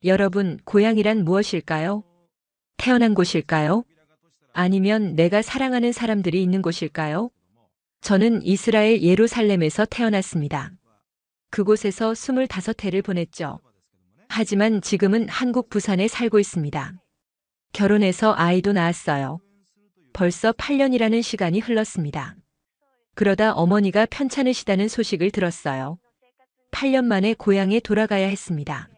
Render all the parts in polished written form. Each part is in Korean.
여러분, 고향이란 무엇일까요? 태어난 곳일까요? 아니면 내가 사랑하는 사람들이 있는 곳일까요? 저는 이스라엘 예루살렘에서 태어났습니다. 그곳에서 25해를 보냈죠. 하지만 지금은 한국 부산에 살고 있습니다. 결혼해서 아이도 낳았어요. 벌써 8년이라는 시간이 흘렀습니다. 그러다 어머니가 편찮으시다는 소식을 들었어요. 8년 만에 고향에 돌아가야 했습니다.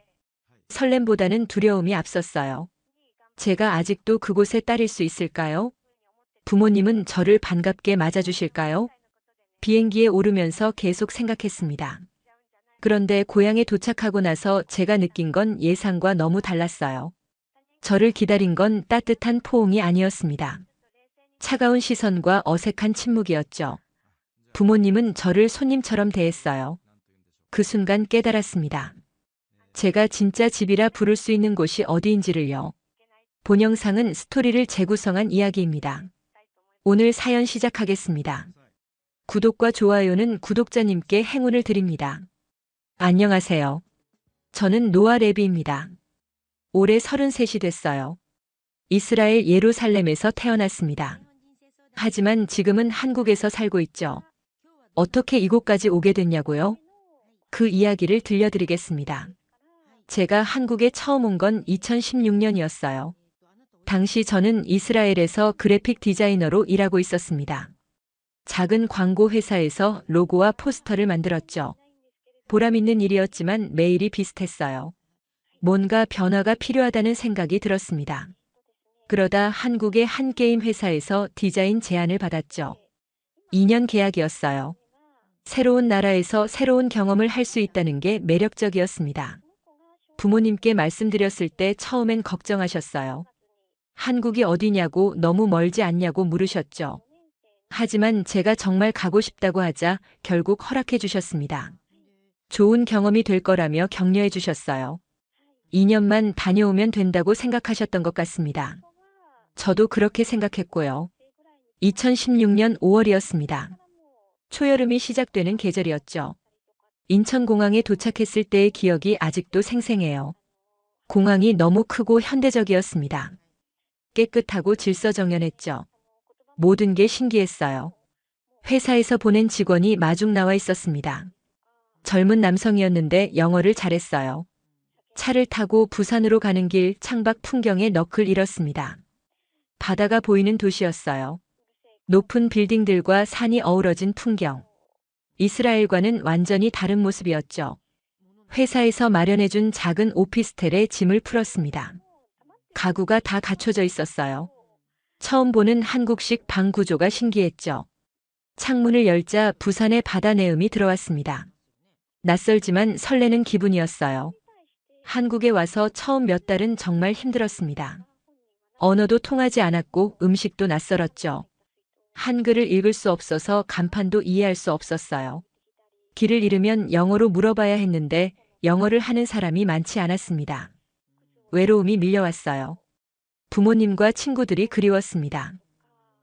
설렘보다는 두려움이 앞섰어요. 제가 아직도 그곳에 따를 수 있을까요? 부모님은 저를 반갑게 맞아주실까요? 비행기에 오르면서 계속 생각했습니다. 그런데 고향에 도착하고 나서 제가 느낀 건 예상과 너무 달랐어요. 저를 기다린 건 따뜻한 포옹이 아니었습니다. 차가운 시선과 어색한 침묵이었죠. 부모님은 저를 손님처럼 대했어요. 그 순간 깨달았습니다. 제가 진짜 집이라 부를 수 있는 곳이 어디인지를요. 본 영상은 스토리를 재구성한 이야기입니다. 오늘 사연 시작하겠습니다. 구독과 좋아요는 구독자님께 행운을 드립니다. 안녕하세요. 저는 노아 레비입니다. 올해 33이 됐어요. 이스라엘 예루살렘에서 태어났습니다. 하지만 지금은 한국에서 살고 있죠. 어떻게 이곳까지 오게 됐냐고요? 그 이야기를 들려드리겠습니다. 제가 한국에 처음 온 건 2016년이었어요. 당시 저는 이스라엘에서 그래픽 디자이너로 일하고 있었습니다. 작은 광고 회사에서 로고와 포스터를 만들었죠. 보람있는 일이었지만 매일이 비슷했어요. 뭔가 변화가 필요하다는 생각이 들었습니다. 그러다 한국의 한 게임 회사에서 디자인 제안을 받았죠. 2년 계약이었어요. 새로운 나라에서 새로운 경험을 할 수 있다는 게 매력적이었습니다. 부모님께 말씀드렸을 때 처음엔 걱정하셨어요. 한국이 어디냐고 너무 멀지 않냐고 물으셨죠. 하지만 제가 정말 가고 싶다고 하자 결국 허락해 주셨습니다. 좋은 경험이 될 거라며 격려해 주셨어요. 2년만 다녀오면 된다고 생각하셨던 것 같습니다. 저도 그렇게 생각했고요. 2016년 5월이었습니다. 초여름이 시작되는 계절이었죠. 인천공항에 도착했을 때의 기억이 아직도 생생해요. 공항이 너무 크고 현대적이었습니다. 깨끗하고 질서정연했죠. 모든 게 신기했어요. 회사에서 보낸 직원이 마중 나와 있었습니다. 젊은 남성이었는데 영어를 잘했어요. 차를 타고 부산으로 가는 길 창밖 풍경에 넋을 잃었습니다. 바다가 보이는 도시였어요. 높은 빌딩들과 산이 어우러진 풍경. 이스라엘과는 완전히 다른 모습이었죠. 회사에서 마련해준 작은 오피스텔에 짐을 풀었습니다. 가구가 다 갖춰져 있었어요. 처음 보는 한국식 방 구조가 신기했죠. 창문을 열자 부산의 바다 내음이 들어왔습니다. 낯설지만 설레는 기분이었어요. 한국에 와서 처음 몇 달은 정말 힘들었습니다. 언어도 통하지 않았고 음식도 낯설었죠. 한글을 읽을 수 없어서 간판도 이해할 수 없었어요. 길을 잃으면 영어로 물어봐야 했는데 영어를 하는 사람이 많지 않았습니다. 외로움이 밀려왔어요. 부모님과 친구들이 그리웠습니다.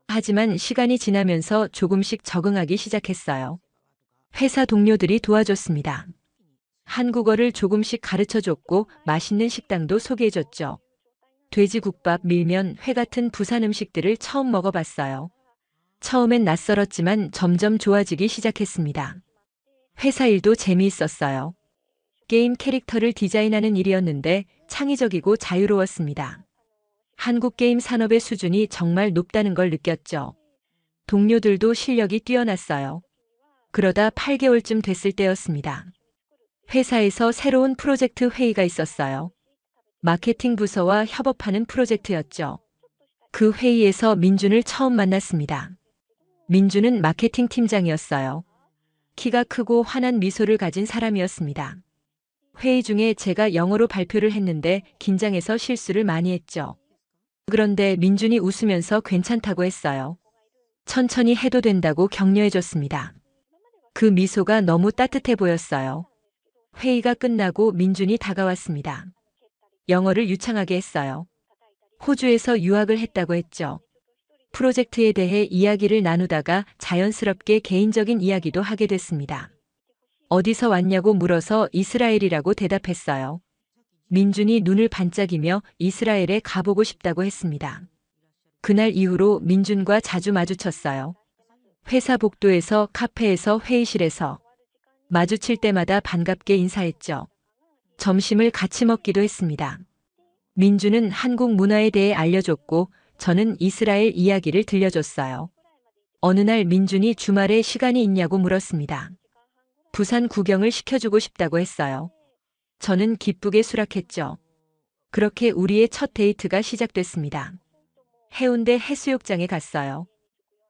하지만 시간이 지나면서 조금씩 적응하기 시작했어요. 회사 동료들이 도와줬습니다. 한국어를 조금씩 가르쳐줬고 맛있는 식당도 소개해줬죠. 돼지국밥, 밀면, 회 같은 부산 음식들을 처음 먹어봤어요. 처음엔 낯설었지만 점점 좋아지기 시작했습니다. 회사 일도 재미있었어요. 게임 캐릭터를 디자인하는 일이었는데 창의적이고 자유로웠습니다. 한국 게임 산업의 수준이 정말 높다는 걸 느꼈죠. 동료들도 실력이 뛰어났어요. 그러다 8개월쯤 됐을 때였습니다. 회사에서 새로운 프로젝트 회의가 있었어요. 마케팅 부서와 협업하는 프로젝트였죠. 그 회의에서 민준을 처음 만났습니다. 민준은 마케팅 팀장이었어요. 키가 크고 환한 미소를 가진 사람이었습니다. 회의 중에 제가 영어로 발표를 했는데 긴장해서 실수를 많이 했죠. 그런데 민준이 웃으면서 괜찮다고 했어요. 천천히 해도 된다고 격려해줬습니다. 그 미소가 너무 따뜻해 보였어요. 회의가 끝나고 민준이 다가왔습니다. 영어를 유창하게 했어요. 호주에서 유학을 했다고 했죠. 프로젝트에 대해 이야기를 나누다가 자연스럽게 개인적인 이야기도 하게 됐습니다. 어디서 왔냐고 물어서 이스라엘이라고 대답했어요. 민준이 눈을 반짝이며 이스라엘에 가보고 싶다고 했습니다. 그날 이후로 민준과 자주 마주쳤어요. 회사 복도에서, 카페에서, 회의실에서 마주칠 때마다 반갑게 인사했죠. 점심을 같이 먹기도 했습니다. 민준은 한국 문화에 대해 알려줬고 저는 이스라엘 이야기를 들려줬어요. 어느 날 민준이 주말에 시간이 있냐고 물었습니다. 부산 구경을 시켜주고 싶다고 했어요. 저는 기쁘게 수락했죠. 그렇게 우리의 첫 데이트가 시작됐습니다. 해운대 해수욕장에 갔어요.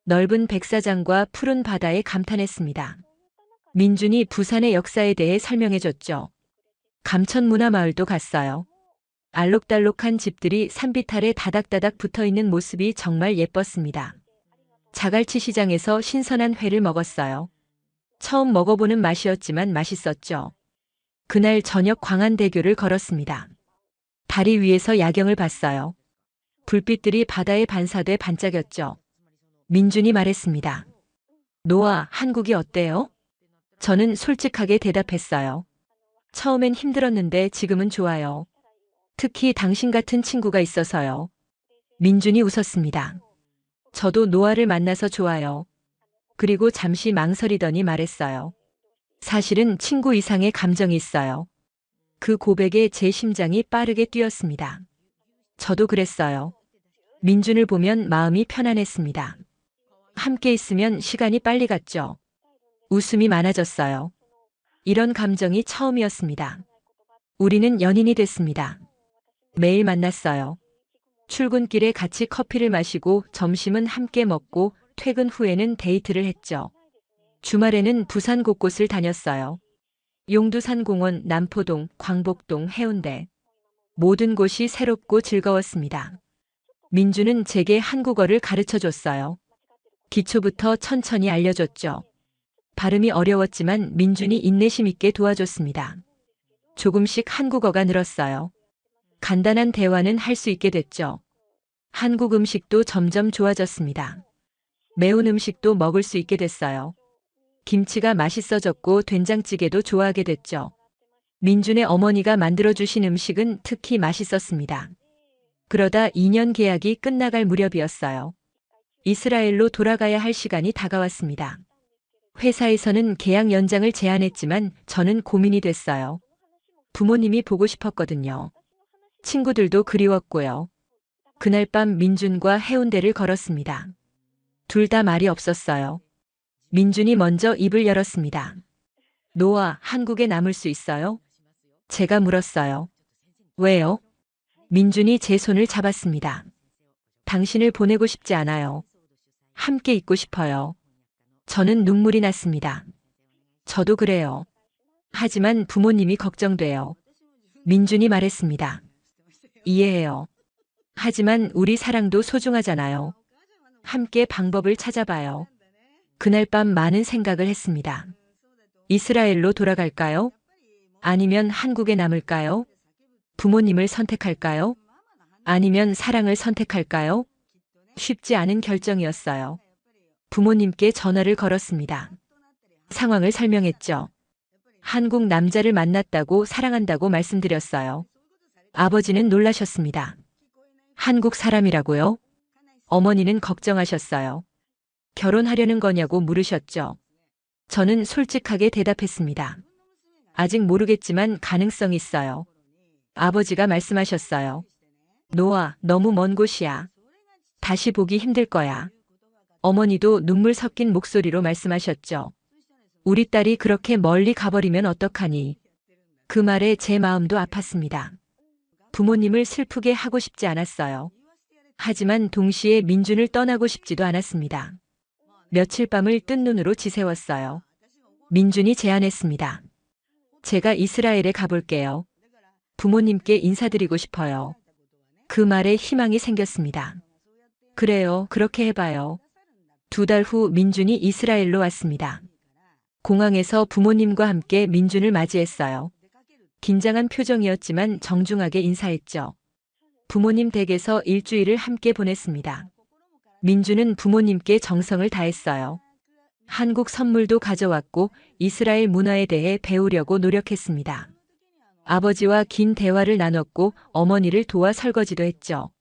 넓은 백사장과 푸른 바다에 감탄했습니다. 민준이 부산의 역사에 대해 설명해줬죠. 감천문화마을도 갔어요. 알록달록한 집들이 산비탈에 다닥다닥 붙어있는 모습이 정말 예뻤습니다. 자갈치 시장에서 신선한 회를 먹었어요. 처음 먹어보는 맛이었지만 맛있었죠. 그날 저녁 광안대교를 걸었습니다. 다리 위에서 야경을 봤어요. 불빛들이 바다에 반사돼 반짝였죠. 민준이 말했습니다. 노아, 한국이 어때요? 저는 솔직하게 대답했어요. 처음엔 힘들었는데 지금은 좋아요. 특히 당신 같은 친구가 있어서요. 민준이 웃었습니다. 저도 노아를 만나서 좋아요. 그리고 잠시 망설이더니 말했어요. 사실은 친구 이상의 감정이 있어요. 그 고백에 제 심장이 빠르게 뛰었습니다. 저도 그랬어요. 민준을 보면 마음이 편안했습니다. 함께 있으면 시간이 빨리 갔죠. 웃음이 많아졌어요. 이런 감정이 처음이었습니다. 우리는 연인이 됐습니다. 매일 만났어요. 출근길에 같이 커피를 마시고 점심은 함께 먹고 퇴근 후에는 데이트를 했죠. 주말에는 부산 곳곳을 다녔어요. 용두산공원, 남포동, 광복동, 해운대. 모든 곳이 새롭고 즐거웠습니다. 민준은 제게 한국어를 가르쳐 줬어요. 기초부터 천천히 알려줬죠. 발음이 어려웠지만 민준이 인내심 있게 도와줬습니다. 조금씩 한국어가 늘었어요. 간단한 대화는 할 수 있게 됐죠. 한국 음식도 점점 좋아졌습니다. 매운 음식도 먹을 수 있게 됐어요. 김치가 맛있어졌고 된장찌개도 좋아하게 됐죠. 민준의 어머니가 만들어주신 음식은 특히 맛있었습니다. 그러다 2년 계약이 끝나갈 무렵이었어요. 이스라엘로 돌아가야 할 시간이 다가왔습니다. 회사에서는 계약 연장을 제안했지만 저는 고민이 됐어요. 부모님이 보고 싶었거든요. 친구들도 그리웠고요. 그날 밤 민준과 해운대를 걸었습니다. 둘 다 말이 없었어요. 민준이 먼저 입을 열었습니다. 노아, 한국에 남을 수 있어요? 제가 물었어요. 왜요? 민준이 제 손을 잡았습니다. 당신을 보내고 싶지 않아요. 함께 있고 싶어요. 저는 눈물이 났습니다. 저도 그래요. 하지만 부모님이 걱정돼요. 민준이 말했습니다. 이해해요. 하지만 우리 사랑도 소중하잖아요. 함께 방법을 찾아봐요. 그날 밤 많은 생각을 했습니다. 이스라엘로 돌아갈까요? 아니면 한국에 남을까요? 부모님을 선택할까요? 아니면 사랑을 선택할까요? 쉽지 않은 결정이었어요. 부모님께 전화를 걸었습니다. 상황을 설명했죠. 한국 남자를 만났다고 사랑한다고 말씀드렸어요. 아버지는 놀라셨습니다. 한국 사람이라고요? 어머니는 걱정하셨어요. 결혼하려는 거냐고 물으셨죠. 저는 솔직하게 대답했습니다. 아직 모르겠지만 가능성이 있어요. 아버지가 말씀하셨어요. 노아, 너무 먼 곳이야. 다시 보기 힘들 거야. 어머니도 눈물 섞인 목소리로 말씀하셨죠. 우리 딸이 그렇게 멀리 가버리면 어떡하니? 그 말에 제 마음도 아팠습니다. 부모님을 슬프게 하고 싶지 않았어요. 하지만 동시에 민준을 떠나고 싶지도 않았습니다. 며칠 밤을 뜬 눈으로 지새웠어요. 민준이 제안했습니다. 제가 이스라엘에 가볼게요. 부모님께 인사드리고 싶어요. 그 말에 희망이 생겼습니다. 그래요, 그렇게 해봐요. 2달 후 민준이 이스라엘로 왔습니다. 공항에서 부모님과 함께 민준을 맞이했어요. 긴장한 표정이었지만 정중하게 인사했죠. 부모님 댁에서 일주일을 함께 보냈습니다. 민준은 부모님께 정성을 다했어요. 한국 선물도 가져왔고 이스라엘 문화에 대해 배우려고 노력했습니다. 아버지와 긴 대화를 나눴고 어머니를 도와 설거지도 했죠.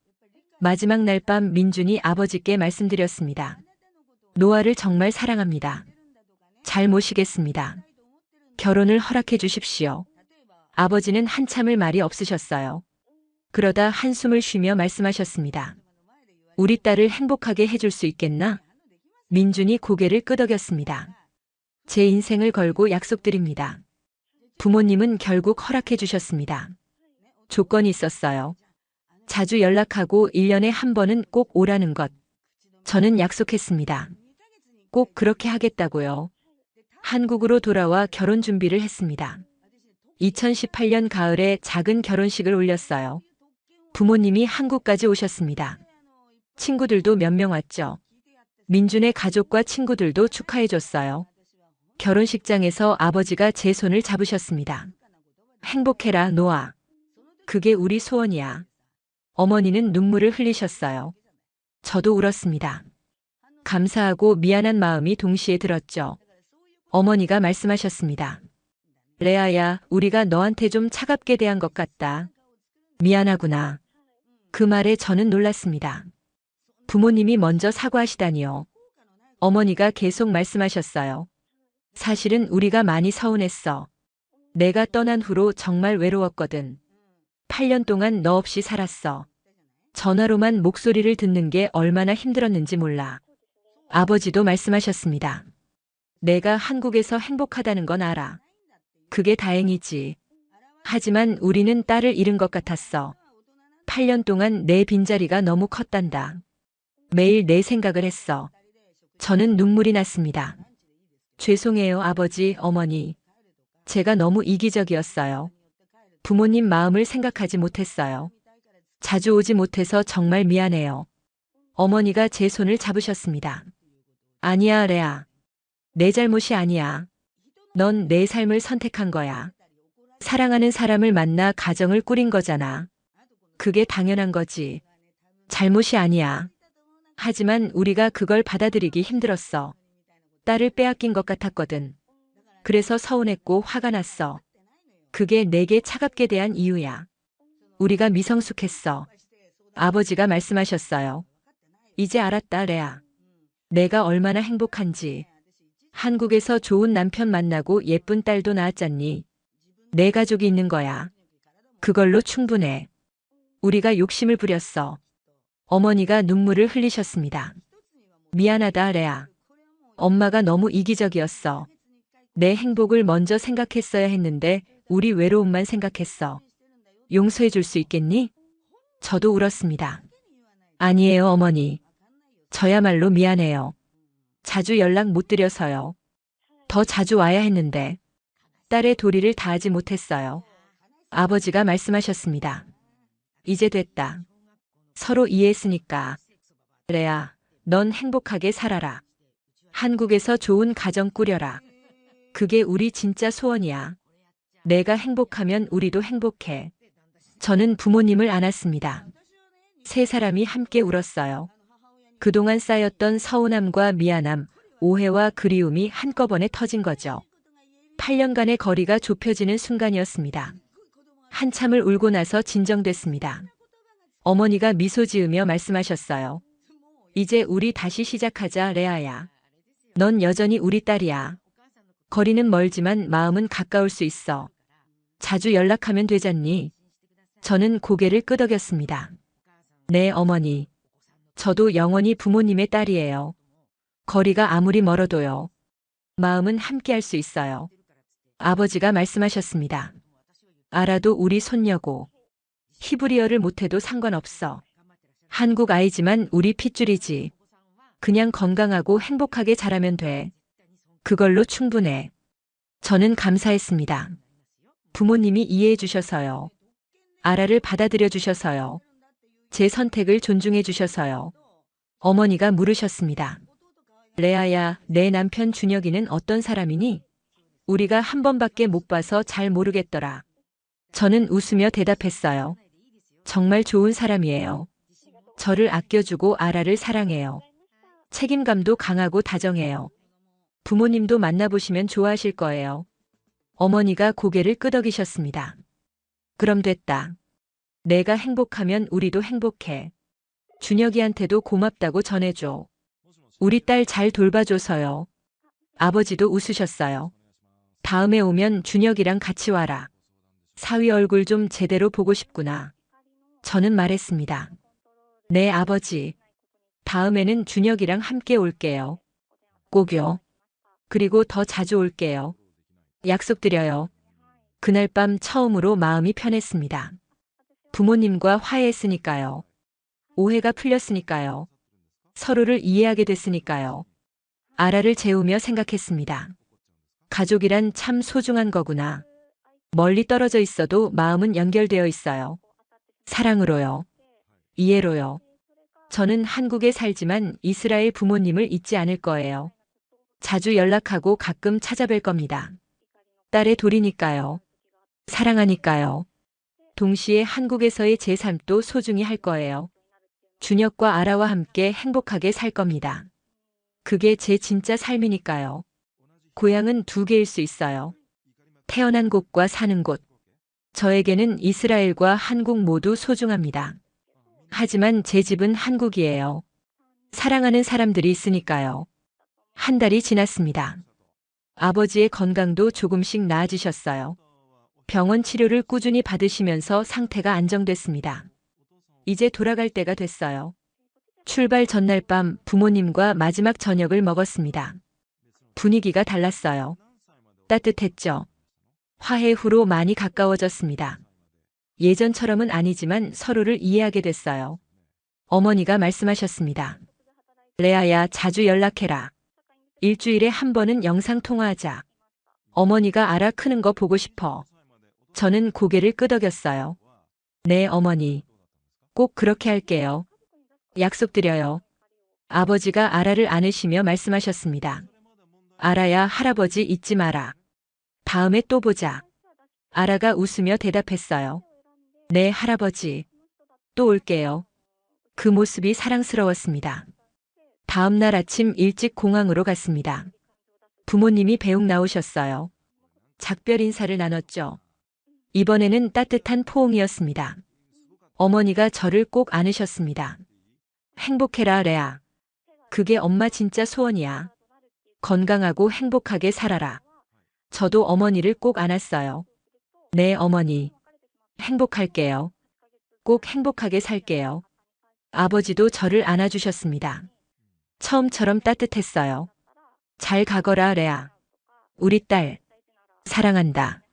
마지막 날 밤 민준이 아버지께 말씀드렸습니다. 노아를 정말 사랑합니다. 잘 모시겠습니다. 결혼을 허락해 주십시오. 아버지는 한참을 말이 없으셨어요. 그러다 한숨을 쉬며 말씀하셨습니다. 우리 딸을 행복하게 해줄 수 있겠나? 민준이 고개를 끄덕였습니다. 제 인생을 걸고 약속드립니다. 부모님은 결국 허락해 주셨습니다. 조건이 있었어요. 자주 연락하고 1년에 한 번은 꼭 오라는 것. 저는 약속했습니다. 꼭 그렇게 하겠다고요. 한국으로 돌아와 결혼 준비를 했습니다. 2018년 가을에 작은 결혼식을 올렸어요. 부모님이 한국까지 오셨습니다. 친구들도 몇 명 왔죠. 민준의 가족과 친구들도 축하해줬어요. 결혼식장에서 아버지가 제 손을 잡으셨습니다. 행복해라, 노아. 그게 우리 소원이야. 어머니는 눈물을 흘리셨어요. 저도 울었습니다. 감사하고 미안한 마음이 동시에 들었죠. 어머니가 말씀하셨습니다. 레아야, 우리가 너한테 좀 차갑게 대한 것 같다. 미안하구나. 그 말에 저는 놀랐습니다. 부모님이 먼저 사과하시다니요. 어머니가 계속 말씀하셨어요. 사실은 우리가 많이 서운했어. 내가 떠난 후로 정말 외로웠거든. 8년 동안 너 없이 살았어. 전화로만 목소리를 듣는 게 얼마나 힘들었는지 몰라. 아버지도 말씀하셨습니다. 내가 한국에서 행복하다는 건 알아. 그게 다행이지. 하지만 우리는 딸을 잃은 것 같았어. 8년 동안 내 빈자리가 너무 컸단다. 매일 내 생각을 했어. 저는 눈물이 났습니다. 죄송해요, 아버지, 어머니. 제가 너무 이기적이었어요. 부모님 마음을 생각하지 못했어요. 자주 오지 못해서 정말 미안해요. 어머니가 제 손을 잡으셨습니다. 아니야, 레아. 내 잘못이 아니야. 넌 내 삶을 선택한 거야. 사랑하는 사람을 만나 가정을 꾸린 거잖아. 그게 당연한 거지. 잘못이 아니야. 하지만 우리가 그걸 받아들이기 힘들었어. 딸을 빼앗긴 것 같았거든. 그래서 서운했고 화가 났어. 그게 내게 차갑게 대한 이유야. 우리가 미성숙했어. 아버지가 말씀하셨어요. 이제 알았다, 레아. 내가 얼마나 행복한지. 한국에서 좋은 남편 만나고 예쁜 딸도 낳았잖니. 내 가족이 있는 거야. 그걸로 충분해. 우리가 욕심을 부렸어. 어머니가 눈물을 흘리셨습니다. 미안하다, 레아. 엄마가 너무 이기적이었어. 내 행복을 먼저 생각했어야 했는데 우리 외로움만 생각했어. 용서해 줄 수 있겠니? 저도 울었습니다. 아니에요, 어머니. 저야말로 미안해요. 자주 연락 못 드려서요. 더 자주 와야 했는데 딸의 도리를 다하지 못했어요. 아버지가 말씀하셨습니다. 이제 됐다. 서로 이해했으니까. 레아, 넌 행복하게 살아라. 한국에서 좋은 가정 꾸려라. 그게 우리 진짜 소원이야. 내가 행복하면 우리도 행복해. 저는 부모님을 안았습니다. 세 사람이 함께 울었어요. 그동안 쌓였던 서운함과 미안함, 오해와 그리움이 한꺼번에 터진 거죠. 8년간의 거리가 좁혀지는 순간이었습니다. 한참을 울고 나서 진정됐습니다. 어머니가 미소 지으며 말씀하셨어요. 이제 우리 다시 시작하자, 레아야. 넌 여전히 우리 딸이야. 거리는 멀지만 마음은 가까울 수 있어. 자주 연락하면 되잖니. 저는 고개를 끄덕였습니다. 네, 어머니. 저도 영원히 부모님의 딸이에요. 거리가 아무리 멀어도요. 마음은 함께 할 수 있어요. 아버지가 말씀하셨습니다. 알아도 우리 손녀고. 히브리어를 못해도 상관없어. 한국 아이지만 우리 핏줄이지. 그냥 건강하고 행복하게 자라면 돼. 그걸로 충분해. 저는 감사했습니다. 부모님이 이해해 주셔서요. 아라를 받아들여 주셔서요. 제 선택을 존중해 주셔서요. 어머니가 물으셨습니다. 레아야, 내 남편 준혁이는 어떤 사람이니? 우리가 한 번밖에 못 봐서 잘 모르겠더라. 저는 웃으며 대답했어요. 정말 좋은 사람이에요. 저를 아껴주고 아라를 사랑해요. 책임감도 강하고 다정해요. 부모님도 만나보시면 좋아하실 거예요. 어머니가 고개를 끄덕이셨습니다. 그럼 됐다. 내가 행복하면 우리도 행복해. 준혁이한테도 고맙다고 전해줘. 우리 딸 잘 돌봐줘서요. 아버지도 웃으셨어요. 다음에 오면 준혁이랑 같이 와라. 사위 얼굴 좀 제대로 보고 싶구나. 저는 말했습니다. 네, 아버지. 다음에는 준혁이랑 함께 올게요. 꼭요. 그리고 더 자주 올게요. 약속드려요. 그날 밤 처음으로 마음이 편했습니다. 부모님과 화해했으니까요. 오해가 풀렸으니까요. 서로를 이해하게 됐으니까요. 아라를 재우며 생각했습니다. 가족이란 참 소중한 거구나. 멀리 떨어져 있어도 마음은 연결되어 있어요. 사랑으로요. 이해로요. 저는 한국에 살지만 이스라엘 부모님을 잊지 않을 거예요. 자주 연락하고 가끔 찾아뵐 겁니다. 딸의 돌이니까요. 사랑하니까요. 동시에 한국에서의 제 삶도 소중히 할 거예요. 준혁과 아라와 함께 행복하게 살 겁니다. 그게 제 진짜 삶이니까요. 고향은 두 개일 수 있어요. 태어난 곳과 사는 곳. 저에게는 이스라엘과 한국 모두 소중합니다. 하지만 제 집은 한국이에요. 사랑하는 사람들이 있으니까요. 한 달이 지났습니다. 아버지의 건강도 조금씩 나아지셨어요. 병원 치료를 꾸준히 받으시면서 상태가 안정됐습니다. 이제 돌아갈 때가 됐어요. 출발 전날 밤 부모님과 마지막 저녁을 먹었습니다. 분위기가 달랐어요. 따뜻했죠. 화해 후로 많이 가까워졌습니다. 예전처럼은 아니지만 서로를 이해하게 됐어요. 어머니가 말씀하셨습니다. 레아야, 자주 연락해라. 일주일에 한 번은 영상 통화하자. 어머니가 아라 크는 거 보고 싶어. 저는 고개를 끄덕였어요. 네, 어머니. 꼭 그렇게 할게요. 약속드려요. 아버지가 아라를 안으시며 말씀하셨습니다. 아라야, 할아버지 잊지 마라. 다음에 또 보자. 아라가 웃으며 대답했어요. 네, 할아버지. 또 올게요. 그 모습이 사랑스러웠습니다. 다음 날 아침 일찍 공항으로 갔습니다. 부모님이 배웅 나오셨어요. 작별 인사를 나눴죠. 이번에는 따뜻한 포옹이었습니다. 어머니가 저를 꼭 안으셨습니다. 행복해라, 레아. 그게 엄마 진짜 소원이야. 건강하고 행복하게 살아라. 저도 어머니를 꼭 안았어요. 네, 어머니. 행복할게요. 꼭 행복하게 살게요. 아버지도 저를 안아주셨습니다. 처음처럼 따뜻했어요. 잘 가거라, 레아. 우리 딸. 사랑한다.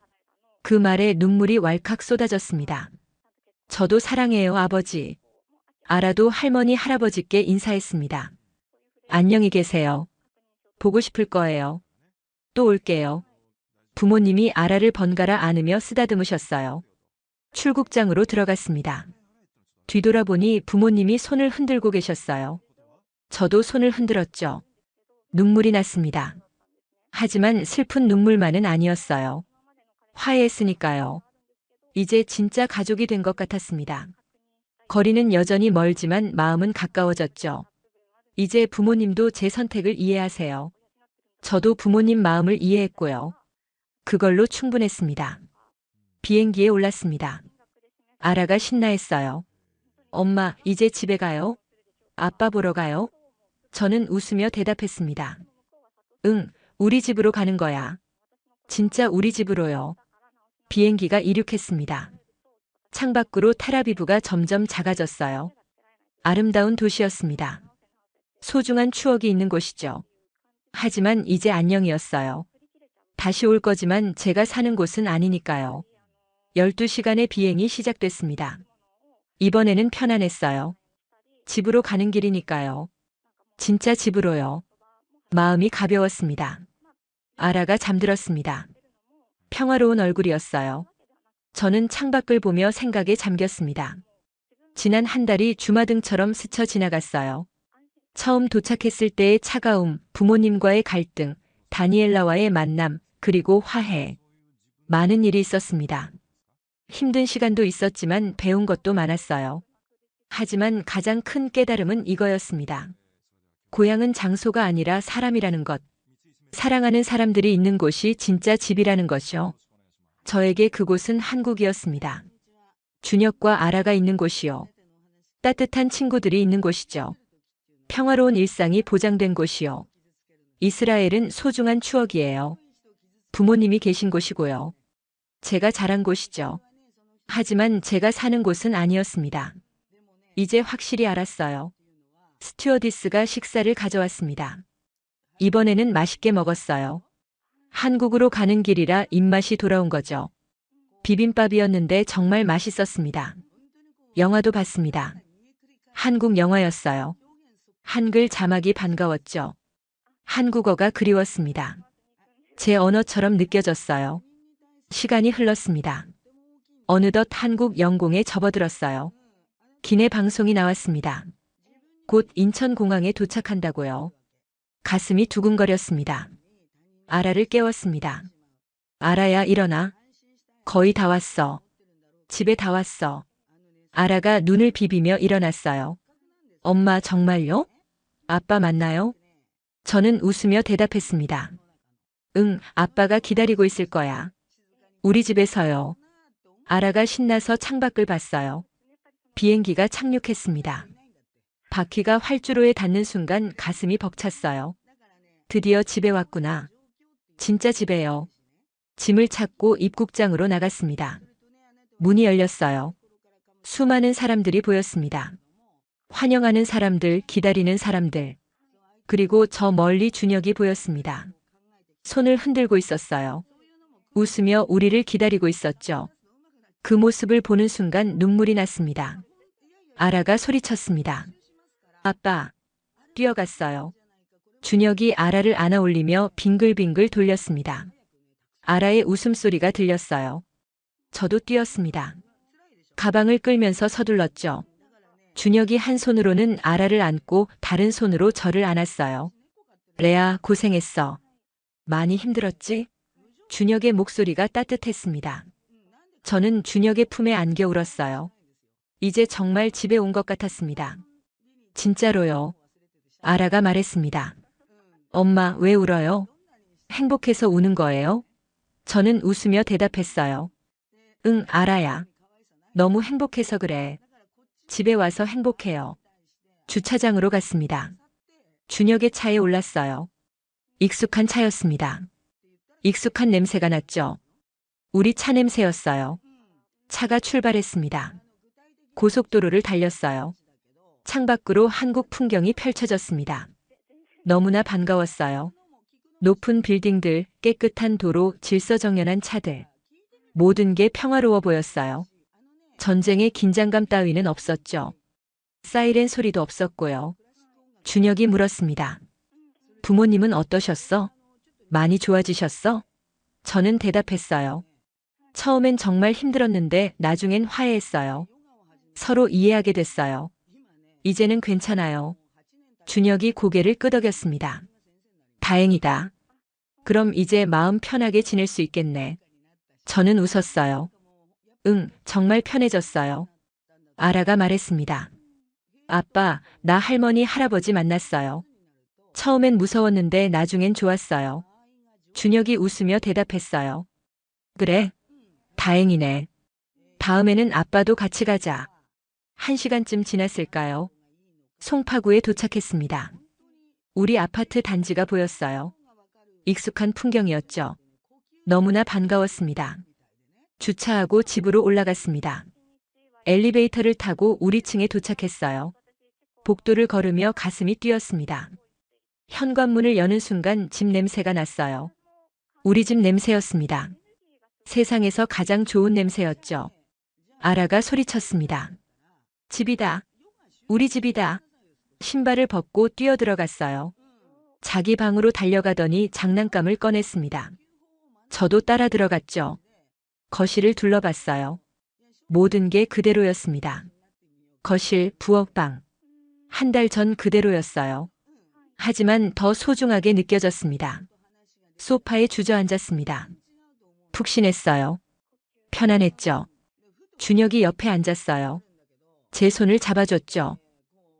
그 말에 눈물이 왈칵 쏟아졌습니다. 저도 사랑해요, 아버지. 아라도 할머니, 할아버지께 인사했습니다. 안녕히 계세요. 보고 싶을 거예요. 또 올게요. 부모님이 아라를 번갈아 안으며 쓰다듬으셨어요. 출국장으로 들어갔습니다. 뒤돌아보니 부모님이 손을 흔들고 계셨어요. 저도 손을 흔들었죠. 눈물이 났습니다. 하지만 슬픈 눈물만은 아니었어요. 화해했으니까요. 이제 진짜 가족이 된 것 같았습니다. 거리는 여전히 멀지만 마음은 가까워졌죠. 이제 부모님도 제 선택을 이해하세요. 저도 부모님 마음을 이해했고요. 그걸로 충분했습니다. 비행기에 올랐습니다. 아라가 신나했어요. 엄마, 이제 집에 가요? 아빠 보러 가요? 저는 웃으며 대답했습니다. 응, 우리 집으로 가는 거야. 진짜 우리 집으로요. 비행기가 이륙했습니다. 창밖으로 텔아비브가 점점 작아졌어요. 아름다운 도시였습니다. 소중한 추억이 있는 곳이죠. 하지만 이제 안녕이었어요. 다시 올 거지만 제가 사는 곳은 아니니까요. 12시간의 비행이 시작됐습니다. 이번에는 편안했어요. 집으로 가는 길이니까요. 진짜 집으로요. 마음이 가벼웠습니다. 아라가 잠들었습니다. 평화로운 얼굴이었어요. 저는 창밖을 보며 생각에 잠겼습니다. 지난 한 달이 주마등처럼 스쳐 지나갔어요. 처음 도착했을 때의 차가움, 부모님과의 갈등, 다니엘라와의 만남, 그리고 화해. 많은 일이 있었습니다. 힘든 시간도 있었지만 배운 것도 많았어요. 하지만 가장 큰 깨달음은 이거였습니다. 고향은 장소가 아니라 사람이라는 것. 사랑하는 사람들이 있는 곳이 진짜 집이라는 것이요. 저에게 그곳은 한국이었습니다. 준혁과 아라가 있는 곳이요. 따뜻한 친구들이 있는 곳이죠. 평화로운 일상이 보장된 곳이요. 이스라엘은 소중한 추억이에요. 부모님이 계신 곳이고요. 제가 자란 곳이죠. 하지만 제가 사는 곳은 아니었습니다. 이제 확실히 알았어요. 스튜어디스가 식사를 가져왔습니다. 이번에는 맛있게 먹었어요. 한국으로 가는 길이라 입맛이 돌아온 거죠. 비빔밥이었는데 정말 맛있었습니다. 영화도 봤습니다. 한국 영화였어요. 한글 자막이 반가웠죠. 한국어가 그리웠습니다. 제 언어처럼 느껴졌어요. 시간이 흘렀습니다. 어느덧 한국 영공에 접어들었어요. 기내 방송이 나왔습니다. 곧 인천공항에 도착한다고요. 가슴이 두근거렸습니다. 아라를 깨웠습니다. 아라야, 일어나. 거의 다 왔어. 집에 다 왔어. 아라가 눈을 비비며 일어났어요. 엄마, 정말요? 아빠 맞나요? 저는 웃으며 대답했습니다. 응, 아빠가 기다리고 있을 거야. 우리 집에서요. 아라가 신나서 창밖을 봤어요. 비행기가 착륙했습니다. 바퀴가 활주로에 닿는 순간 가슴이 벅찼어요. 드디어 집에 왔구나. 진짜 집에요. 짐을 찾고 입국장으로 나갔습니다. 문이 열렸어요. 수많은 사람들이 보였습니다. 환영하는 사람들, 기다리는 사람들. 그리고 저 멀리 준혁이 보였습니다. 손을 흔들고 있었어요. 웃으며 우리를 기다리고 있었죠. 그 모습을 보는 순간 눈물이 났습니다. 아라가 소리쳤습니다. 아빠. 뛰어갔어요. 준혁이 아라를 안아 올리며 빙글빙글 돌렸습니다. 아라의 웃음소리가 들렸어요. 저도 뛰었습니다. 가방을 끌면서 서둘렀죠. 준혁이 한 손으로는 아라를 안고 다른 손으로 저를 안았어요. 레아, 고생했어. 많이 힘들었지? 준혁의 목소리가 따뜻했습니다. 저는 준혁의 품에 안겨 울었어요. 이제 정말 집에 온 것 같았습니다. 진짜로요. 아라가 말했습니다. 엄마, 왜 울어요? 행복해서 우는 거예요? 저는 웃으며 대답했어요. 응, 아라야. 너무 행복해서 그래. 집에 와서 행복해요. 주차장으로 갔습니다. 준혁의 차에 올랐어요. 익숙한 차였습니다. 익숙한 냄새가 났죠. 우리 차 냄새였어요. 차가 출발했습니다. 고속도로를 달렸어요. 창밖으로 한국 풍경이 펼쳐졌습니다. 너무나 반가웠어요. 높은 빌딩들, 깨끗한 도로, 질서정연한 차들. 모든 게 평화로워 보였어요. 전쟁의 긴장감 따위는 없었죠. 사이렌 소리도 없었고요. 준혁이 물었습니다. 부모님은 어떠셨어? 많이 좋아지셨어? 저는 대답했어요. 처음엔 정말 힘들었는데 나중엔 화해했어요. 서로 이해하게 됐어요. 이제는 괜찮아요. 준혁이 고개를 끄덕였습니다. 다행이다. 그럼 이제 마음 편하게 지낼 수 있겠네. 저는 웃었어요. 응, 정말 편해졌어요. 아라가 말했습니다. 아빠, 나 할머니, 할아버지 만났어요. 처음엔 무서웠는데 나중엔 좋았어요. 준혁이 웃으며 대답했어요. 그래? 다행이네. 다음에는 아빠도 같이 가자. 1시간쯤 지났을까요? 송파구에 도착했습니다. 우리 아파트 단지가 보였어요. 익숙한 풍경이었죠. 너무나 반가웠습니다. 주차하고 집으로 올라갔습니다. 엘리베이터를 타고 우리 층에 도착했어요. 복도를 걸으며 가슴이 뛰었습니다. 현관문을 여는 순간 집 냄새가 났어요. 우리 집 냄새였습니다. 세상에서 가장 좋은 냄새였죠. 아라가 소리쳤습니다. 집이다. 우리 집이다. 신발을 벗고 뛰어들어갔어요. 자기 방으로 달려가더니 장난감을 꺼냈습니다. 저도 따라 들어갔죠. 거실을 둘러봤어요. 모든 게 그대로였습니다. 거실, 부엌방. 한 달 전 그대로였어요. 하지만 더 소중하게 느껴졌습니다. 소파에 주저앉았습니다. 푹신했어요. 편안했죠. 준혁이 옆에 앉았어요. 제 손을 잡아줬죠.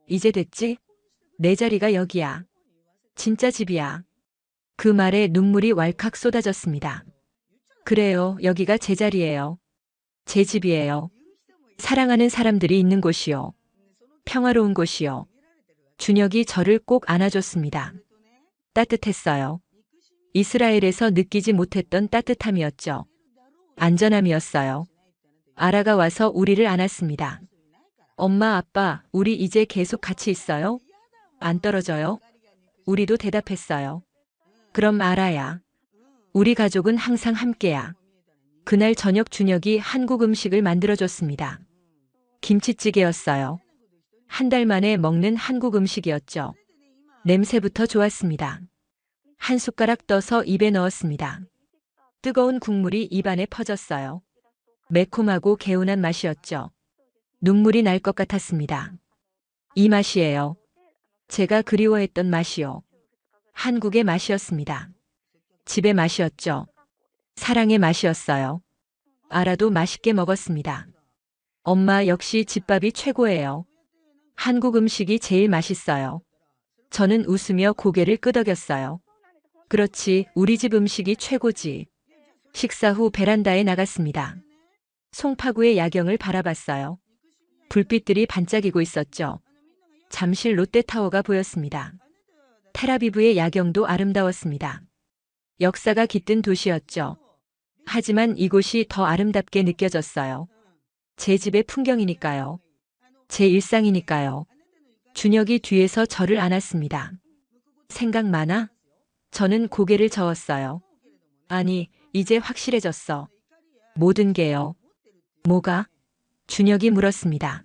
이제 됐지? 내 자리가 여기야. 진짜 집이야. 그 말에 눈물이 왈칵 쏟아졌습니다. 그래요, 여기가 제 자리예요. 제 집이에요. 사랑하는 사람들이 있는 곳이요. 평화로운 곳이요. 준혁이 저를 꼭 안아줬습니다. 따뜻했어요. 이스라엘에서 느끼지 못했던 따뜻함이었죠. 안전함이었어요. 아라가 와서 우리를 안았습니다. 엄마, 아빠, 우리 이제 계속 같이 있어요? 안 떨어져요? 우리도 대답했어요. 그럼 아라야. 우리 가족은 항상 함께야. 그날 저녁 준혁이 한국 음식을 만들어줬습니다. 김치찌개였어요. 한 달 만에 먹는 한국 음식이었죠. 냄새부터 좋았습니다. 한 숟가락 떠서 입에 넣었습니다. 뜨거운 국물이 입안에 퍼졌어요. 매콤하고 개운한 맛이었죠. 눈물이 날 것 같았습니다. 이 맛이에요. 제가 그리워했던 맛이요. 한국의 맛이었습니다. 집의 맛이었죠. 사랑의 맛이었어요. 아라도 맛있게 먹었습니다. 엄마 역시 집밥이 최고예요. 한국 음식이 제일 맛있어요. 저는 웃으며 고개를 끄덕였어요. 그렇지, 우리 집 음식이 최고지. 식사 후 베란다에 나갔습니다. 송파구의 야경을 바라봤어요. 불빛들이 반짝이고 있었죠. 잠실 롯데타워가 보였습니다. 텔아비브의 야경도 아름다웠습니다. 역사가 깃든 도시였죠. 하지만 이곳이 더 아름답게 느껴졌어요. 제 집의 풍경이니까요. 제 일상이니까요. 준혁이 뒤에서 저를 안았습니다. 생각 많아? 저는 고개를 저었어요. 아니, 이제 확실해졌어. 모든 게요. 뭐가? 준혁이 물었습니다.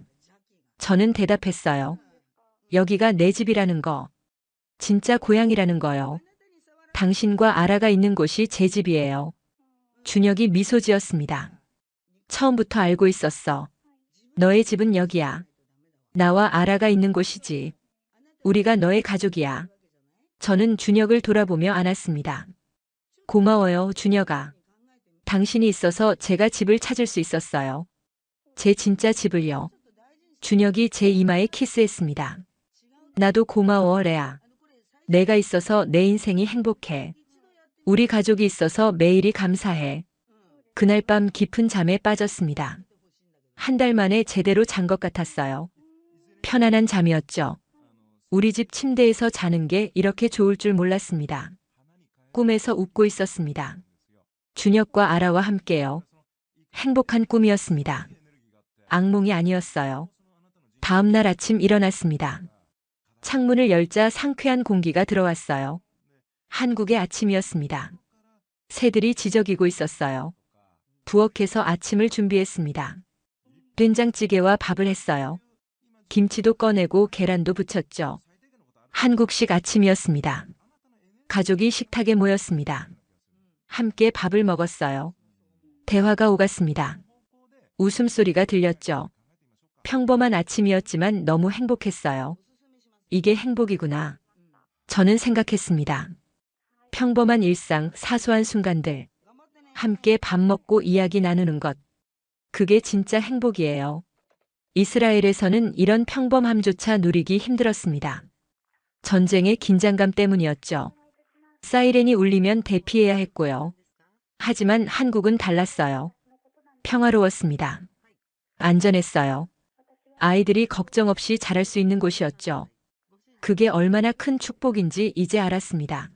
저는 대답했어요. 여기가 내 집이라는 거. 진짜 고향이라는 거요. 당신과 아라가 있는 곳이 제 집이에요. 준혁이 미소 지었습니다. 처음부터 알고 있었어. 너의 집은 여기야. 나와 아라가 있는 곳이지. 우리가 너의 가족이야. 저는 준혁을 돌아보며 안았습니다. 고마워요, 준혁아. 당신이 있어서 제가 집을 찾을 수 있었어요. 제 진짜 집을요. 준혁이 제 이마에 키스했습니다. 나도 고마워, 레아. 내가 있어서 내 인생이 행복해. 우리 가족이 있어서 매일이 감사해. 그날 밤 깊은 잠에 빠졌습니다. 한 달 만에 제대로 잔 것 같았어요. 편안한 잠이었죠. 우리 집 침대에서 자는 게 이렇게 좋을 줄 몰랐습니다. 꿈에서 웃고 있었습니다. 준혁과 아라와 함께요. 행복한 꿈이었습니다. 악몽이 아니었어요. 다음 날 아침 일어났습니다. 창문을 열자 상쾌한 공기가 들어왔어요. 한국의 아침이었습니다. 새들이 지저귀고 있었어요. 부엌에서 아침을 준비했습니다. 된장찌개와 밥을 했어요. 김치도 꺼내고 계란도 부쳤죠. 한국식 아침이었습니다. 가족이 식탁에 모였습니다. 함께 밥을 먹었어요. 대화가 오갔습니다. 웃음소리가 들렸죠. 평범한 아침이었지만 너무 행복했어요. 이게 행복이구나. 저는 생각했습니다. 평범한 일상, 사소한 순간들. 함께 밥 먹고 이야기 나누는 것. 그게 진짜 행복이에요. 이스라엘에서는 이런 평범함조차 누리기 힘들었습니다. 전쟁의 긴장감 때문이었죠. 사이렌이 울리면 대피해야 했고요. 하지만 한국은 달랐어요. 평화로웠습니다. 안전했어요. 아이들이 걱정 없이 자랄 수 있는 곳이었죠. 그게 얼마나 큰 축복인지 이제 알았습니다.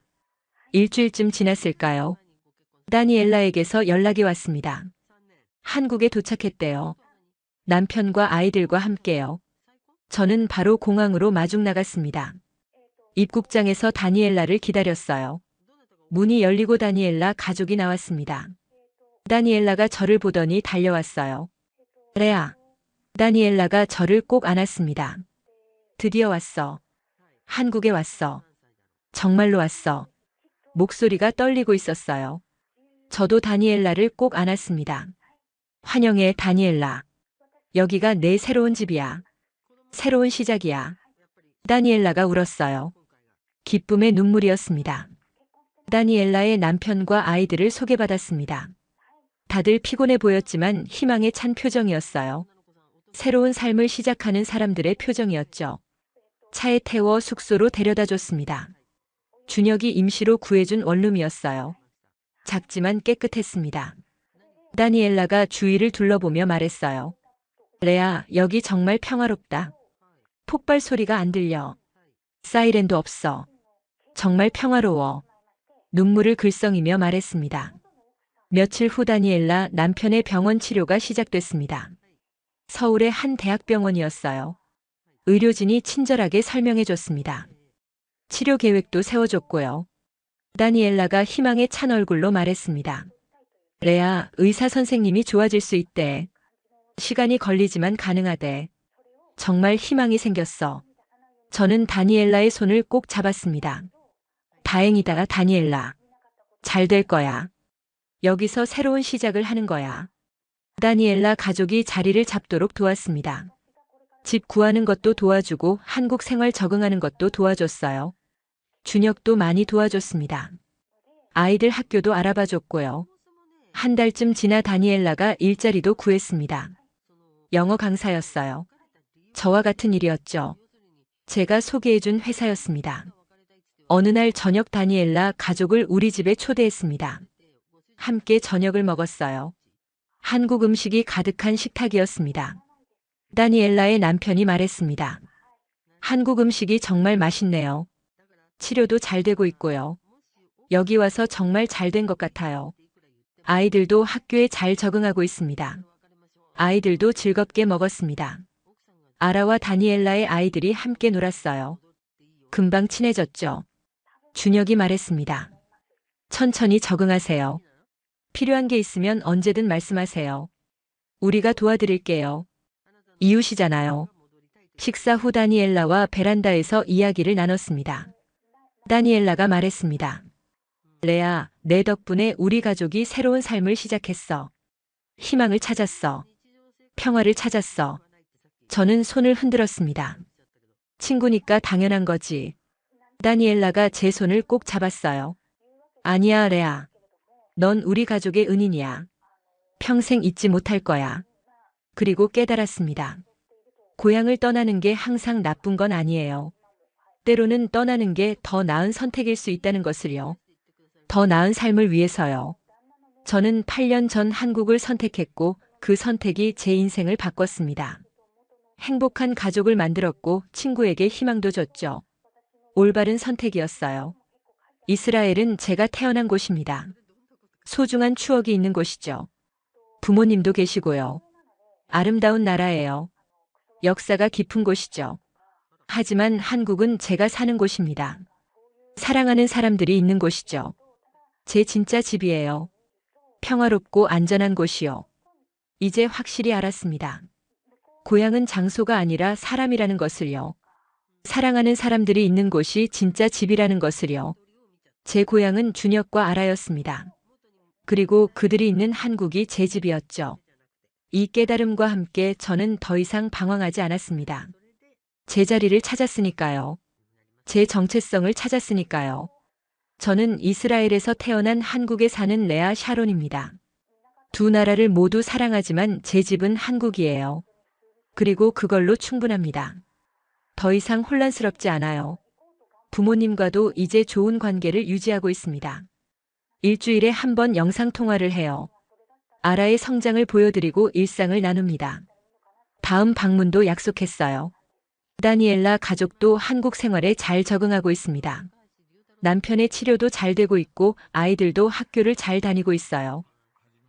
일주일쯤 지났을까요? 다니엘라에게서 연락이 왔습니다. 한국에 도착했대요. 남편과 아이들과 함께요. 저는 바로 공항으로 마중 나갔습니다. 입국장에서 다니엘라를 기다렸어요. 문이 열리고 다니엘라 가족이 나왔습니다. 다니엘라가 저를 보더니 달려왔어요. 레아. 다니엘라가 저를 꼭 안았습니다. 드디어 왔어. 한국에 왔어. 정말로 왔어. 목소리가 떨리고 있었어요. 저도 다니엘라를 꼭 안았습니다. 환영해, 다니엘라. 여기가 내 새로운 집이야. 새로운 시작이야. 다니엘라가 울었어요. 기쁨의 눈물이었습니다. 다니엘라의 남편과 아이들을 소개받았습니다. 다들 피곤해 보였지만 희망에 찬 표정이었어요. 새로운 삶을 시작하는 사람들의 표정이었죠. 차에 태워 숙소로 데려다 줬습니다. 준혁이 임시로 구해준 원룸이었어요. 작지만 깨끗했습니다. 다니엘라가 주위를 둘러보며 말했어요. 레아, 여기 정말 평화롭다. 폭발 소리가 안 들려. 사이렌도 없어. 정말 평화로워. 눈물을 글썽이며 말했습니다. 며칠 후 다니엘라 남편의 병원 치료가 시작됐습니다. 서울의 한 대학병원이었어요. 의료진이 친절하게 설명해 줬습니다. 치료 계획도 세워줬고요. 다니엘라가 희망에 찬 얼굴로 말했습니다. 레아, 의사 선생님이 좋아질 수 있대. 시간이 걸리지만 가능하대. 정말 희망이 생겼어. 저는 다니엘라의 손을 꼭 잡았습니다. 다행이다, 다니엘라. 잘 될 거야. 여기서 새로운 시작을 하는 거야. 다니엘라 가족이 자리를 잡도록 도왔습니다. 집 구하는 것도 도와주고 한국 생활 적응하는 것도 도와줬어요. 준혁도 많이 도와줬습니다. 아이들 학교도 알아봐줬고요. 한 달쯤 지나 다니엘라가 일자리도 구했습니다. 영어 강사였어요. 저와 같은 일이었죠. 제가 소개해준 회사였습니다. 어느 날 저녁 다니엘라 가족을 우리 집에 초대했습니다. 함께 저녁을 먹었어요. 한국 음식이 가득한 식탁이었습니다. 다니엘라의 남편이 말했습니다. 한국 음식이 정말 맛있네요. 치료도 잘 되고 있고요. 여기 와서 정말 잘 된 것 같아요. 아이들도 학교에 잘 적응하고 있습니다. 아이들도 즐겁게 먹었습니다. 아라와 다니엘라의 아이들이 함께 놀았어요. 금방 친해졌죠. 준혁이 말했습니다. 천천히 적응하세요. 필요한 게 있으면 언제든 말씀하세요. 우리가 도와드릴게요. 이웃이잖아요. 식사 후 다니엘라와 베란다에서 이야기를 나눴습니다. 다니엘라가 말했습니다. 레아, 내 덕분에 우리 가족이 새로운 삶을 시작했어. 희망을 찾았어. 평화를 찾았어. 저는 손을 흔들었습니다. 친구니까 당연한 거지. 다니엘라가 제 손을 꼭 잡았어요. 아니야, 레아. 넌 우리 가족의 은인이야. 평생 잊지 못할 거야. 그리고 깨달았습니다. 고향을 떠나는 게 항상 나쁜 건 아니에요. 때로는 떠나는 게 더 나은 선택일 수 있다는 것을요. 더 나은 삶을 위해서요. 저는 8년 전 한국을 선택했고 그 선택이 제 인생을 바꿨습니다. 행복한 가족을 만들었고 친구에게 희망도 줬죠. 올바른 선택이었어요. 이스라엘은 제가 태어난 곳입니다. 소중한 추억이 있는 곳이죠. 부모님도 계시고요. 아름다운 나라예요. 역사가 깊은 곳이죠. 하지만 한국은 제가 사는 곳입니다. 사랑하는 사람들이 있는 곳이죠. 제 진짜 집이에요. 평화롭고 안전한 곳이요. 이제 확실히 알았습니다. 고향은 장소가 아니라 사람이라는 것을요. 사랑하는 사람들이 있는 곳이 진짜 집이라는 것을요. 제 고향은 준혁과 아라였습니다. 그리고 그들이 있는 한국이 제 집이었죠. 이 깨달음과 함께 저는 더 이상 방황하지 않았습니다. 제 자리를 찾았으니까요. 제 정체성을 찾았으니까요. 저는 이스라엘에서 태어난 한국에 사는 레아 샤론입니다. 두 나라를 모두 사랑하지만 제 집은 한국이에요. 그리고 그걸로 충분합니다. 더 이상 혼란스럽지 않아요. 부모님과도 이제 좋은 관계를 유지하고 있습니다. 일주일에 한 번 영상통화를 해요. 아라의 성장을 보여드리고 일상을 나눕니다. 다음 방문도 약속했어요. 다니엘라 가족도 한국 생활에 잘 적응하고 있습니다. 남편의 치료도 잘 되고 있고 아이들도 학교를 잘 다니고 있어요.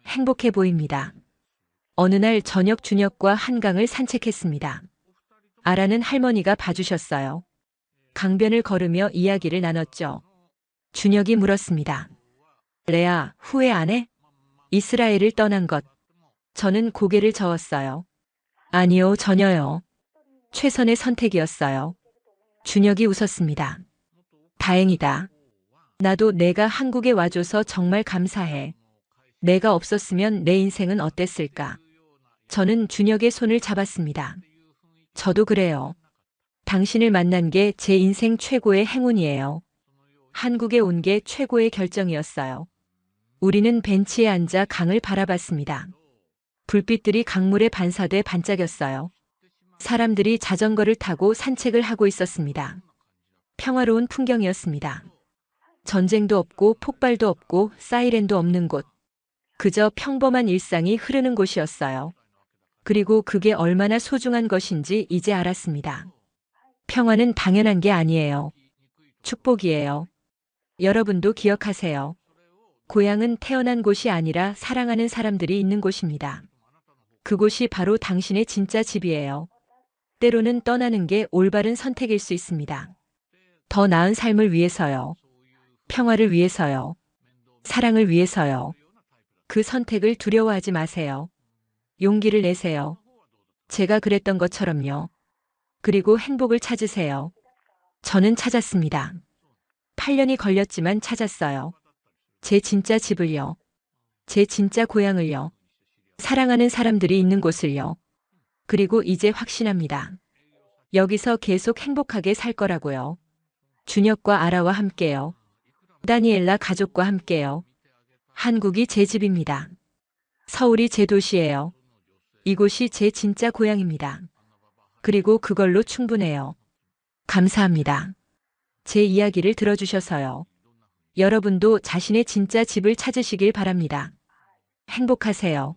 행복해 보입니다. 어느 날 저녁 준혁과 한강을 산책했습니다. 아라는 할머니가 봐주셨어요. 강변을 걸으며 이야기를 나눴죠. 준혁이 물었습니다. 레아, 후회 안 해? 이스라엘을 떠난 것. 저는 고개를 저었어요. 아니요, 전혀요. 최선의 선택이었어요. 준혁이 웃었습니다. 다행이다. 나도 내가 한국에 와줘서 정말 감사해. 내가 없었으면 내 인생은 어땠을까? 저는 준혁의 손을 잡았습니다. 저도 그래요. 당신을 만난 게 제 인생 최고의 행운이에요. 한국에 온 게 최고의 결정이었어요. 우리는 벤치에 앉아 강을 바라봤습니다. 불빛들이 강물에 반사돼 반짝였어요. 사람들이 자전거를 타고 산책을 하고 있었습니다. 평화로운 풍경이었습니다. 전쟁도 없고 폭발도 없고 사이렌도 없는 곳. 그저 평범한 일상이 흐르는 곳이었어요. 그리고 그게 얼마나 소중한 것인지 이제 알았습니다. 평화는 당연한 게 아니에요. 축복이에요. 여러분도 기억하세요. 고향은 태어난 곳이 아니라 사랑하는 사람들이 있는 곳입니다. 그곳이 바로 당신의 진짜 집이에요. 때로는 떠나는 게 올바른 선택일 수 있습니다. 더 나은 삶을 위해서요. 평화를 위해서요. 사랑을 위해서요. 그 선택을 두려워하지 마세요. 용기를 내세요. 제가 그랬던 것처럼요. 그리고 행복을 찾으세요. 저는 찾았습니다. 8년이 걸렸지만 찾았어요. 제 진짜 집을요. 제 진짜 고향을요. 사랑하는 사람들이 있는 곳을요. 그리고 이제 확신합니다. 여기서 계속 행복하게 살 거라고요. 준혁과 아라와 함께요. 다니엘라 가족과 함께요. 한국이 제 집입니다. 서울이 제 도시예요. 이곳이 제 진짜 고향입니다. 그리고 그걸로 충분해요. 감사합니다. 제 이야기를 들어주셔서요. 여러분도 자신의 진짜 집을 찾으시길 바랍니다. 행복하세요.